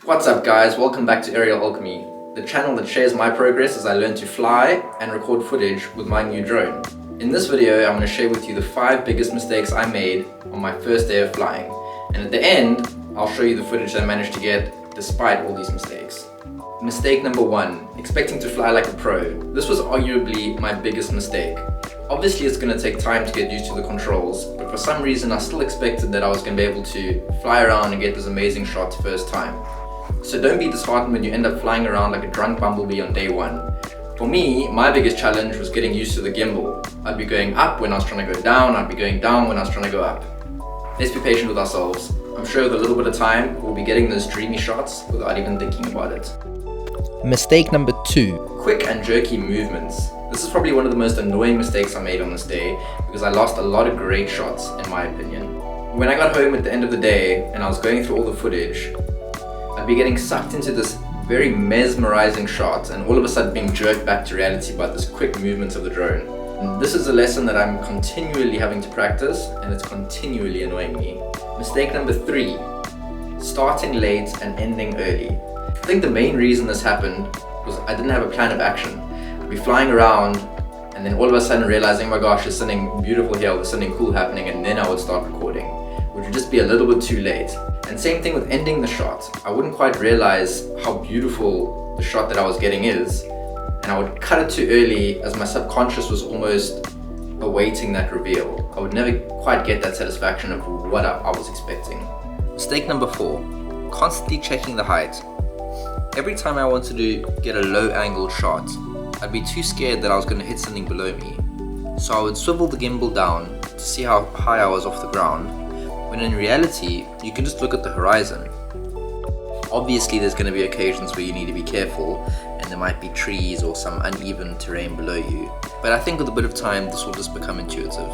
What's up guys, welcome back to Aerial Alchemy, the channel that shares my progress as I learn to fly and record footage with my new drone. In this video, I'm going to share with you the 5 biggest mistakes I made on my first day of flying. And at the end, I'll show you the footage that I managed to get despite all these mistakes. Mistake number 1, expecting to fly like a pro. This was arguably my biggest mistake. Obviously it's going to take time to get used to the controls, but for some reason I still expected that I was going to be able to fly around and get this amazing shot first time. So don't be disheartened when you end up flying around like a drunk bumblebee on day 1. For me, my biggest challenge was getting used to the gimbal. I'd be going up when I was trying to go down, I'd be going down when I was trying to go up. Let's be patient with ourselves. I'm sure with a little bit of time, we'll be getting those dreamy shots without even thinking about it. Mistake number 2. Quick and jerky movements. This is probably one of the most annoying mistakes I made on this day because I lost a lot of great shots in my opinion. When I got home at the end of the day and I was going through all the footage, I'd be getting sucked into this very mesmerizing shot and all of a sudden being jerked back to reality by this quick movement of the drone. And this is a lesson that I'm continually having to practice and it's continually annoying me. Mistake number 3, starting late and ending early. I think the main reason this happened was I didn't have a plan of action. I'd be flying around and then all of a sudden realizing, oh my gosh, there's something beautiful here, there's something cool happening, and then I would start recording, which would just be a little bit too late. And same thing with ending the shot. I wouldn't quite realize how beautiful the shot that I was getting is, and I would cut it too early as my subconscious was almost awaiting that reveal. I would never quite get that satisfaction of what I was expecting. Mistake number 4. Constantly checking the height. Every time I wanted to get a low angle shot, I'd be too scared that I was going to hit something below me. So I would swivel the gimbal down to see how high I was off the ground, when in reality, you can just look at the horizon. Obviously there's going to be occasions where you need to be careful and there might be trees or some uneven terrain below you, but I think with a bit of time this will just become intuitive.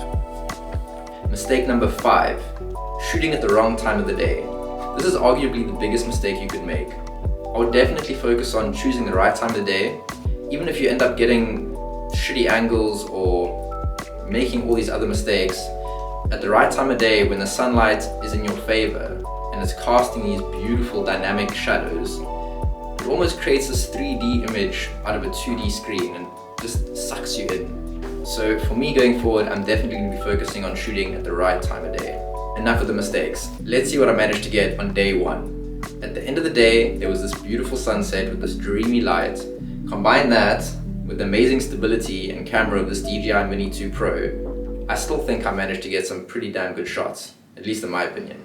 Mistake number 5, shooting at the wrong time of the day. This is arguably the biggest mistake you could make. I would definitely focus on choosing the right time of the day, even if you end up getting shitty angles or making all these other mistakes. At the right time of day when the sunlight is in your favor and it's casting these beautiful dynamic shadows, it almost creates this 3D image out of a 2D screen and just sucks you in. So for me going forward, I'm definitely going to be focusing on shooting at the right time of day. Enough of the mistakes. Let's see what I managed to get on day 1. At the end of the day, there was this beautiful sunset with this dreamy light. Combine that with amazing stability and camera of this DJI Mini 2 Pro, I still think I managed to get some pretty damn good shots, at least in my opinion.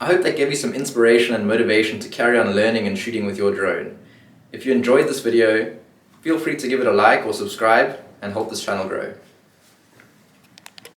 I hope that gave you some inspiration and motivation to carry on learning and shooting with your drone. If you enjoyed this video, feel free to give it a like or subscribe and help this channel grow.